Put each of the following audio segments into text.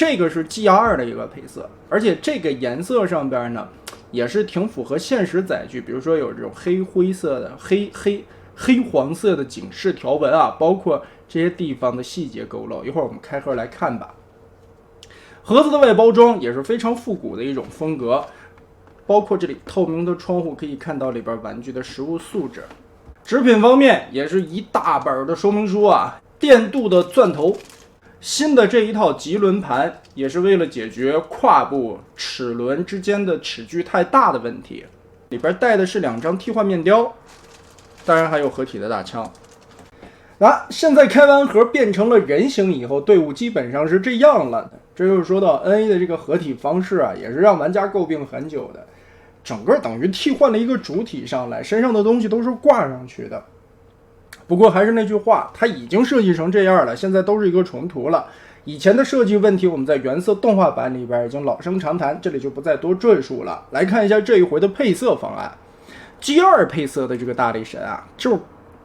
这个是 GR 的一个配色，而且这个颜色上边呢，也是挺符合现实载具，比如说有这种灰色的、黑黄色的警示条纹啊，包括这些地方的细节勾勒。一会儿我们开盒来看吧。盒子的外包装也是非常复古的一种风格，包括这里透明的窗户，可以看到里边玩具的实物素质。纸品方面也是一大本的说明书啊，电镀的钻头。新的这一套棘轮盘也是为了解决胯部齿轮之间的齿距太大的问题，里边带的是2张替换面雕，当然还有合体的大枪。现在开完盒变成了人形以后，队伍基本上是这样了。这就是说到 NA 的这个合体方式啊，也是让玩家诟病很久的。整个等于替换了一个主体上来，身上的东西都是挂上去的。不过还是那句话，它已经设计成这样了，现在都是一个重涂了。以前的设计问题，我们在原色动画版里边已经老生常谈，这里就不再多赘述了。来看一下这一回的配色方案。G2 配色的这个大力神啊，就是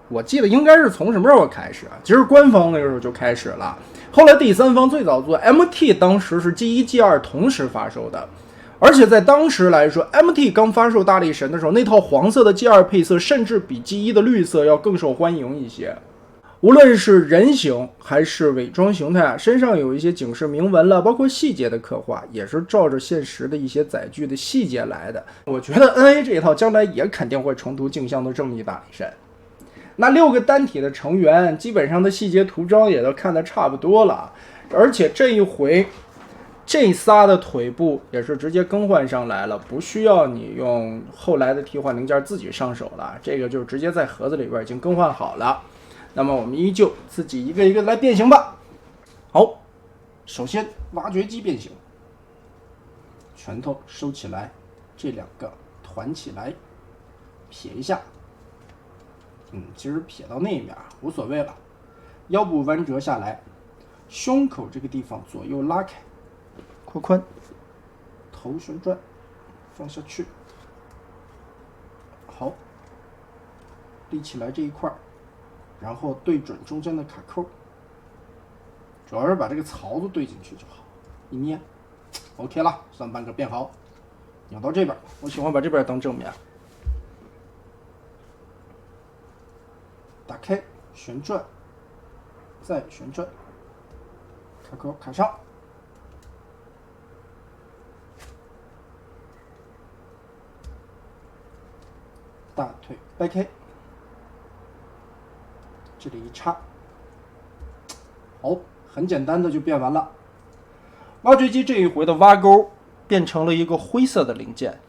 我记得应该是从什么时候开始啊？其实官方那个时候就开始了，后来第三方最早做 MT， 当时是 G1、G2 同时发售的。而且在当时来说 ，MT 刚发售大力神的时候，那套黄色的 G2 配色甚至比 G1 的绿色要更受欢迎一些。无论是人形还是伪装形态啊，身上有一些警示铭文了，包括细节的刻画，也是照着现实的一些载具的细节来的。我觉得 NA 这一套将来也肯定会重涂镜像的正义大力神。那6个单体的成员，基本上的细节图章也都看得差不多了，而且这一回。这仨的腿部也是直接更换上来了，不需要你用后来的替换零件自己上手了，这个就直接在盒子里边已经更换好了。那么我们依旧自己一个一个来变形吧。好，首先挖掘机变形，拳头收起来，这2个团起来，撇一下。其实撇到那面无所谓了。腰部弯折下来，胸口这个地方左右拉开。扩宽，头旋转，放下去。好，立起来这一块，然后对准中间的卡扣，主要是把这个槽子对进去就好。一捏 ，OK 了，上半个变好。扭到这边，我喜欢把这边当正面。打开，旋转，再旋转，卡扣卡上。大腿掰开，这里一插，好，很简单的就变完了。挖掘机这一回的挖钩变成了一个灰色的零件，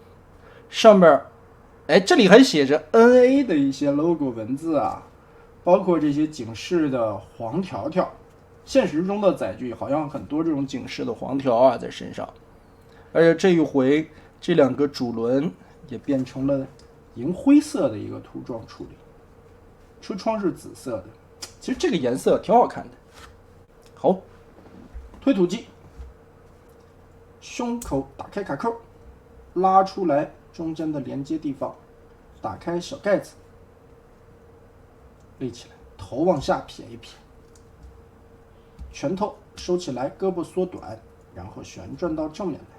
上面，这里还写着 NA 的一些 logo 文字啊，包括这些警示的黄条条。现实中的载具好像很多这种警示的黄条啊在身上，而且这一回这2个主轮也变成了银灰色的一个涂装处理，车窗是紫色的，其实这个颜色挺好看的。好，推土机，胸口打开卡扣，拉出来中间的连接地方，打开小盖子，立起来，头往下撇一撇，拳头收起来，胳膊缩短，然后旋转到正面来。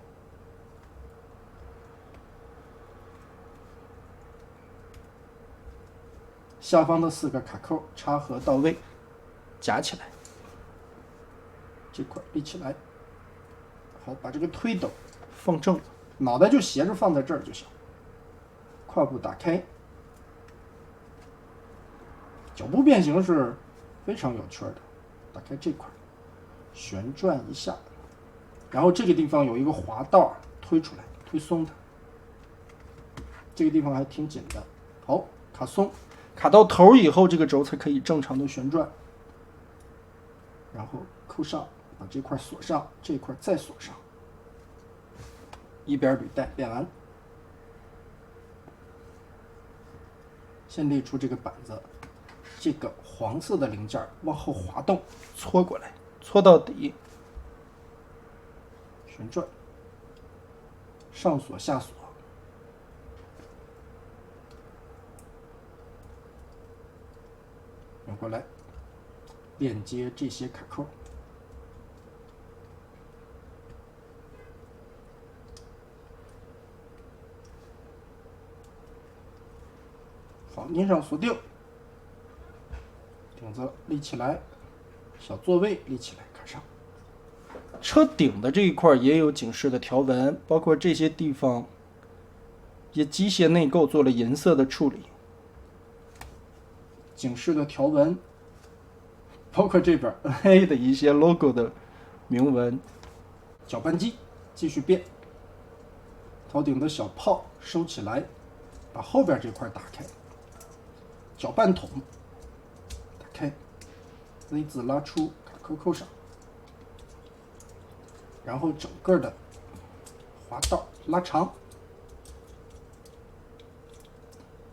下方的4个卡扣插合到位，夹起来，这块立起来。好，把这个推斗放正，脑袋就斜着放在这儿就行。胯部打开，脚部变形是非常有趣的。打开这块，旋转一下，然后这个地方有一个滑道，推出来，推松它。这个地方还挺紧的。好，卡松。卡到头以后，这个轴才可以正常的旋转，然后扣上，把这块锁上，这块再锁上，一边履带变完。先列出这个板子，这个黄色的零件往后滑动，搓过来，搓到底，旋转，上锁下锁。转过来，链接这些卡扣，绑定上锁定，顶子立起来，小座位立起来卡上。车顶的这一块也有警示的条纹，包括这些地方也机械内构做了银色的处理。警示的条纹，包括这边 NA 的一些 logo 的铭文。搅拌机继续变，头顶的小炮收起来，把后边这块打开。搅拌筒打开 ，Z 字拉出，卡扣扣上，然后整个的滑道拉长，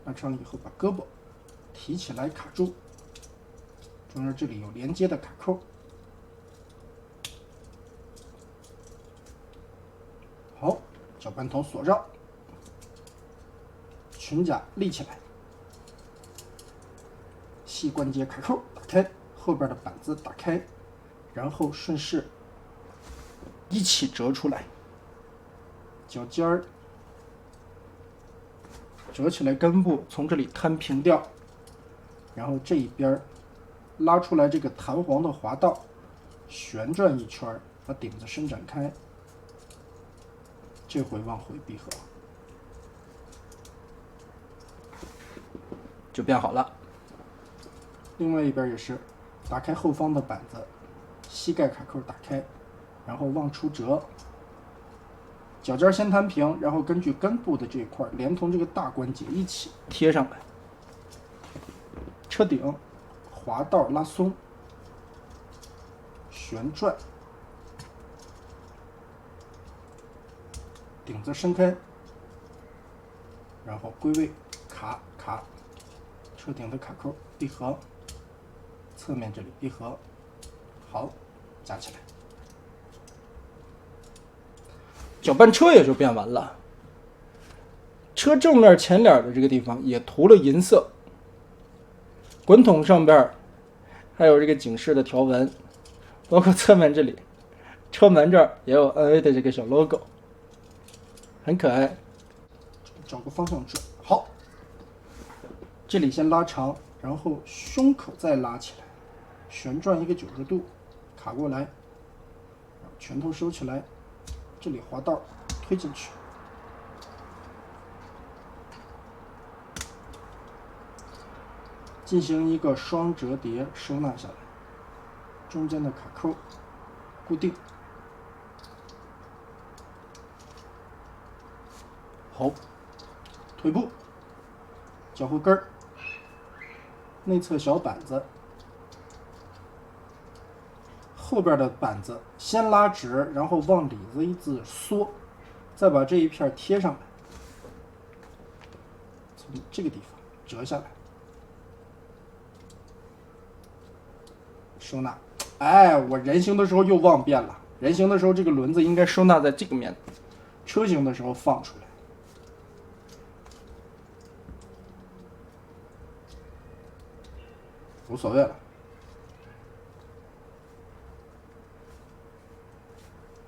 拉长以后把胳膊提起来卡住，中间这里有连接的卡扣。好，搅拌筒锁上，裙甲立起来，膝关节卡扣打开，后边的板子打开，然后顺势一起折出来，脚尖儿折起来，根部从这里摊平掉，然后这一边拉出来这个弹簧的滑道，旋转一圈，把顶子伸展开，这回往回闭合，就变好了。另外一边也是，打开后方的板子，膝盖卡扣打开，然后往出折，脚尖先摊平，然后根据根部的这一块连同这个大关节一起贴上来。车顶滑道拉松，旋转，顶子伸开，然后归位卡卡，车顶的卡扣闭合，侧面这里闭合，好，夹起来。搅拌车也就变完了。车正面前脸的这个地方也涂了银色，滚筒上边还有这个警示的条纹，包括侧面这里，车门这儿也有 NA 的这个小 logo， 很可爱。找个方向转，好，这里先拉长，然后胸口再拉起来，旋转一个90度，卡过来，拳头收起来，这里滑道推进去，进行一个双折叠收纳下来，中间的卡扣固定。好，腿部、脚后跟儿、内侧小板子，后边的板子先拉直，然后往里子一字缩，再把这一片贴上来，从这个地方折下来，收纳。哎，我人行的时候又忘变了，人行的时候这个轮子应该收纳在这个面，车行的时候放出来。无所谓了。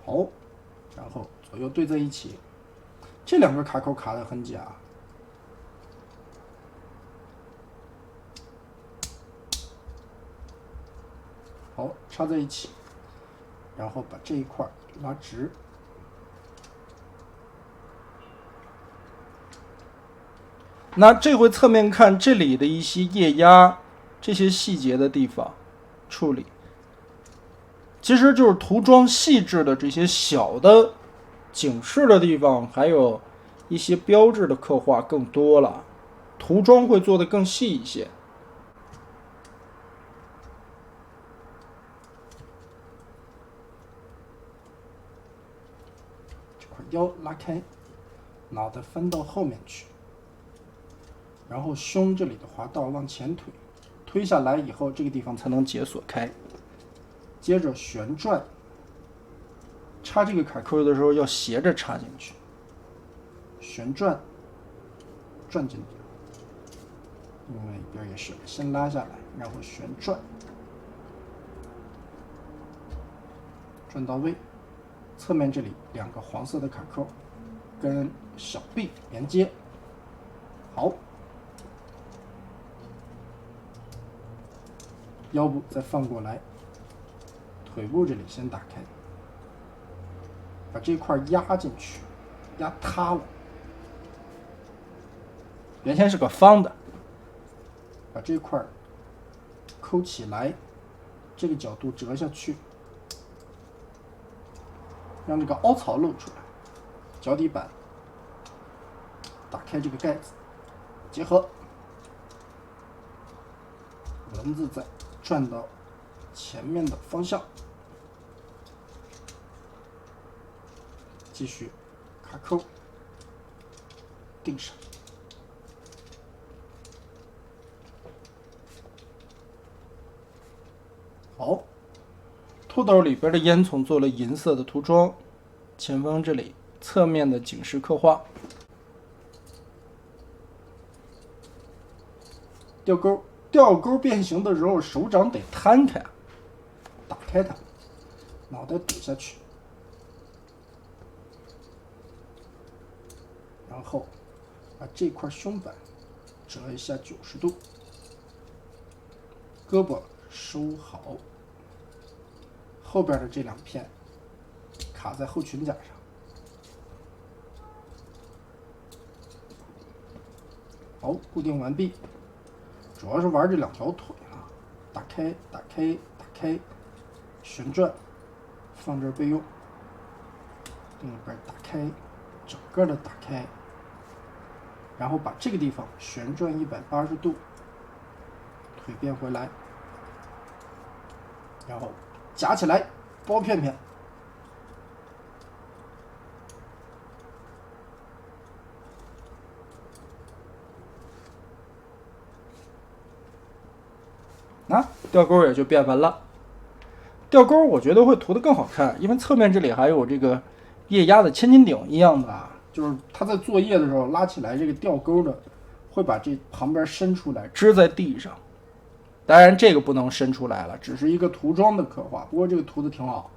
好，然后左右对在一起，这两个卡扣卡得很紧啊。好，插在一起，然后把这一块拉直。那这回侧面看，这里的一些液压、这些细节的地方处理，其实就是涂装细致的这些小的警示的地方，还有一些标志的刻画更多了，涂装会做得更细一些。这块腰拉开，脑袋翻到后面去，然后胸这里的滑道往前推，推下来以后，这个地方才能解锁开。接着旋转，插这个卡扣的时候要斜着插进去，旋转，转进去。另外一边也是，先拉下来，然后旋转，转到位。侧面这里两个黄色的卡扣跟小臂连接，好，腰部再放过来，腿部这里先打开，把这块压进去，压塌了。原先是个方的，把这块抠起来，这个角度折下去，让这个凹槽露出来。脚底板打开这个盖子，结合，轮子再转到前面的方向，继续卡扣钉上。好，凸斗里边的烟囱做了银色的涂装，前方这里侧面的警示刻画。吊钩变形的时候，手掌得摊开，打开它，脑袋怼下去，然后把这块胸板折一下90度，胳膊收好，后边的这2片卡在后裙甲上。好，固定完毕。主要是玩这2条腿啊，打开、打开、打开，旋转，放这儿备用。另一边打开，整个的打开，然后把这个地方旋转180度，腿变回来，然后夹起来，包片片。吊钩也就变完了。吊钩我觉得会涂得更好看，因为侧面这里还有这个液压的千斤顶一样的啊，就是它在作业的时候拉起来，这个吊钩的会把这旁边伸出来，支在地上。当然这个不能伸出来了，只是一个涂装的刻画，不过这个涂的挺好，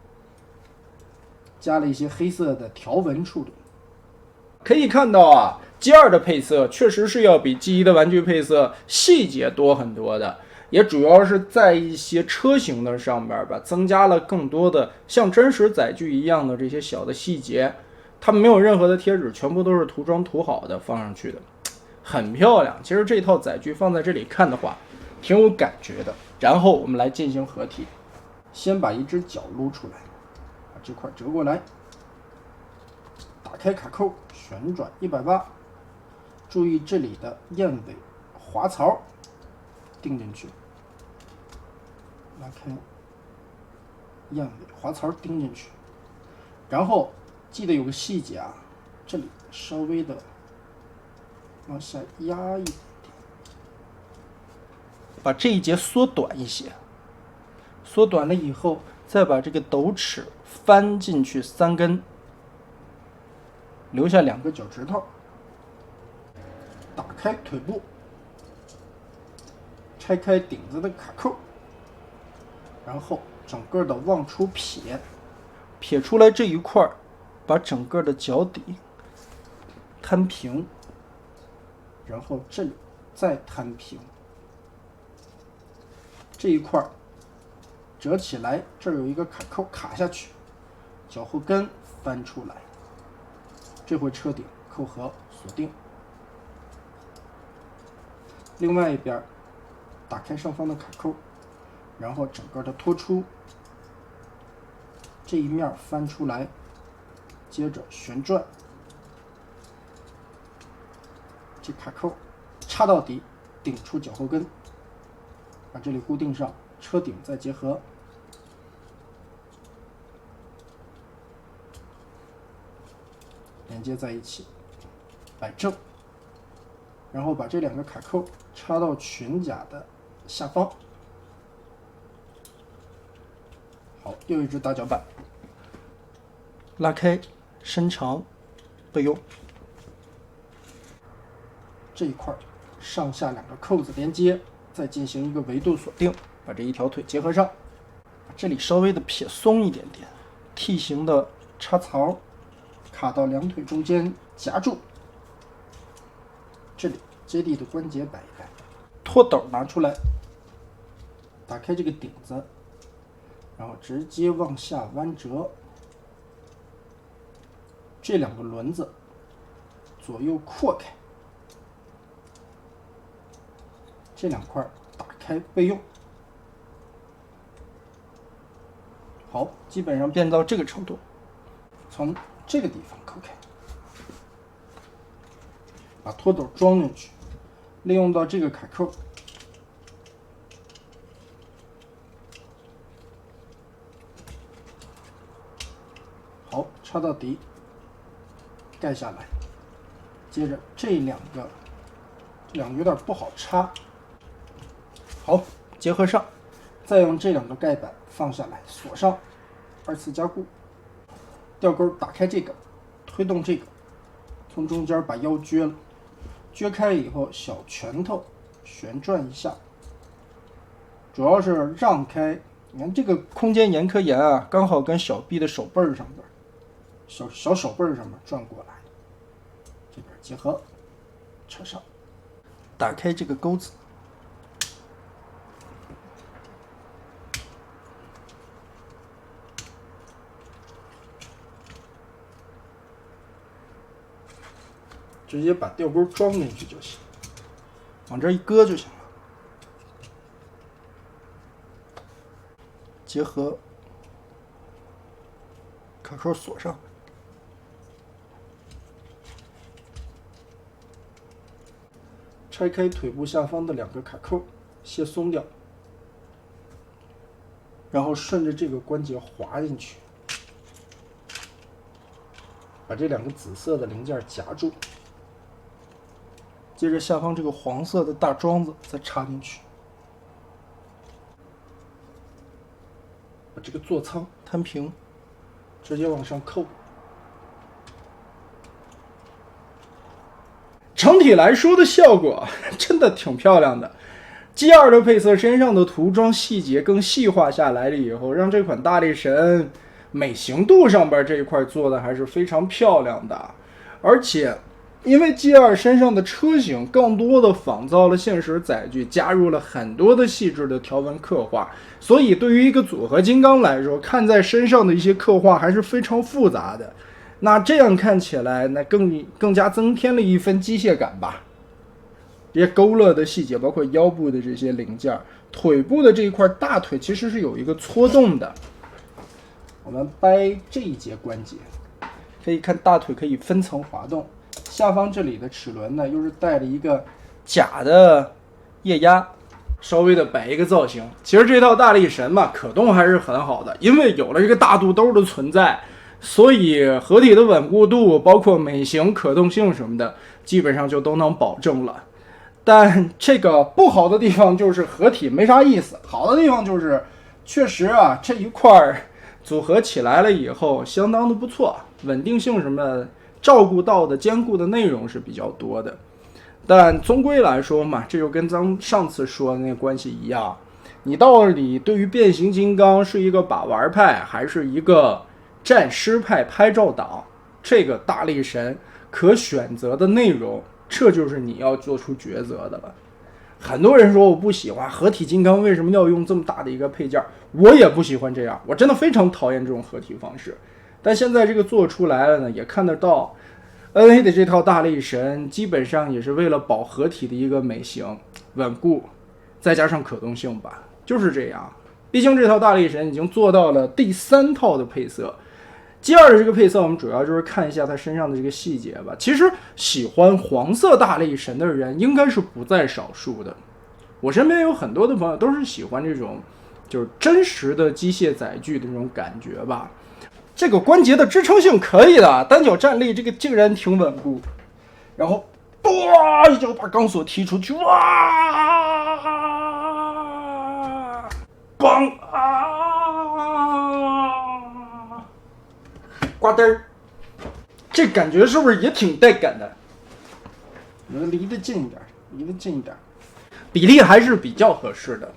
加了一些黑色的条纹处理。可以看到啊，G2的配色确实是要比 G1的玩具配色细节多很多的。也主要是在一些车型的上边吧，增加了更多的像真实载具一样的这些小的细节，它们没有任何的贴纸，全部都是涂装涂好的放上去的，很漂亮。其实这套载具放在这里看的话，挺有感觉的。然后我们来进行合体，先把一只脚撸出来，把这块折过来，打开卡扣，旋转180，注意这里的燕尾滑槽钉进去。拉开，燕尾滑槽钉进去，然后记得有个细节啊，这里稍微的往下压一点，把这一节缩短一些，缩短了以后，再把这个斗齿翻进去3根，留下2个脚趾头，打开腿部，拆开顶子的卡扣。然后整个的往出撇出来这一块，把整个的脚底摊平，然后这里再摊平，这一块折起来，这儿有一个卡扣卡下去，脚后跟翻出来，这回车顶扣合锁定。另外一边打开上方的卡扣，然后整个的拖出，这一面翻出来，接着旋转，这卡扣插到底，顶出脚后跟，把这里固定上，车顶再结合，连接在一起，摆正，然后把这2个卡扣插到裙甲的下方。好，又一只大脚板，拉开，伸长，备用。这一块上下2个扣子连接，再进行一个维度锁定，把这一条腿结合上，把这里稍微的撇松一点点 ，T 型的插槽卡到2腿中间夹住，这里接地的关节摆一摆，拖斗拿出来，打开这个顶子，然后直接往下弯折，这两个轮子左右扩开，这两块打开备用。好，基本上变到这个程度，从这个地方扣开，把拖斗装进去，利用到这个卡扣，好，插到底，盖下来。接着这两个有点不好插，好，结合上，再用这两个盖板放下来，锁上，二次加固。吊钩打开这个，推动这个，从中间把腰撅了，撅开以后，小拳头旋转一下，主要是让开。你看这个空间沿颗沿啊，刚好跟小臂的手背上边，小手背上面转过来，这边结合，扯上，打开这个钩子。直接把吊钩装进去就行，往这一搁就行了。结合，卡扣锁上，拆开腿部下方的两个卡扣，卸松掉，然后顺着这个关节滑进去，把这两个紫色的零件夹住。接着下方这个黄色的大桩子再插进去，把这个座舱摊平，直接往上扣。整体来说的效果真的挺漂亮的。G2 的配色身上的涂装细节更细化下来了以后，让这款大力神美型度上边这一块做的还是非常漂亮的。而且因为 G2 身上的车型更多的仿造了现实载具，加入了很多的细致的条纹刻画，所以对于一个组合金刚来说，看在身上的一些刻画还是非常复杂的。那这样看起来，那更加增添了一份机械感吧。这些勾勒的细节，包括腰部的这些零件，腿部的这一块大腿其实是有一个搓动的。我们掰这一节关节，可以看大腿可以分层滑动。下方这里的齿轮呢，又是带了一个假的液压，稍微的摆一个造型。其实这套大力神嘛，可动还是很好的，因为有了这个大肚兜的存在，所以合体的稳固度，包括美型、可动性什么的，基本上就都能保证了。但这个不好的地方就是合体没啥意思，好的地方就是确实啊，这一块组合起来了以后相当的不错，稳定性什么的照顾到的兼顾的内容是比较多的。但终归来说嘛，这就跟咱上次说的那个关系一样，你到底对于变形金刚是一个把玩派还是一个战狮派拍照党，这个大力神可选择的内容，这就是你要做出抉择的了。很多人说我不喜欢合体金刚，为什么要用这么大的一个配件？我也不喜欢这样，我真的非常讨厌这种合体方式。但现在这个做出来了呢，也看得到 NA 的这套大力神基本上也是为了保合体的一个美型稳固，再加上可动性吧，就是这样。毕竟这套大力神已经做到了第3套的配色。G2的这个配色，我们主要就是看一下它身上的这个细节吧。其实喜欢黄色大力神的人应该是不在少数的。我身边有很多的朋友都是喜欢这种就是真实的机械载具的这种感觉吧。这个关节的支撑性可以的，单脚站立这个竟然挺稳固。然后哇一脚把钢索踢出去，哇邦啊呱噔儿，这感觉是不是也挺带感的？离得近一点，离得近一点，比例还是比较合适的。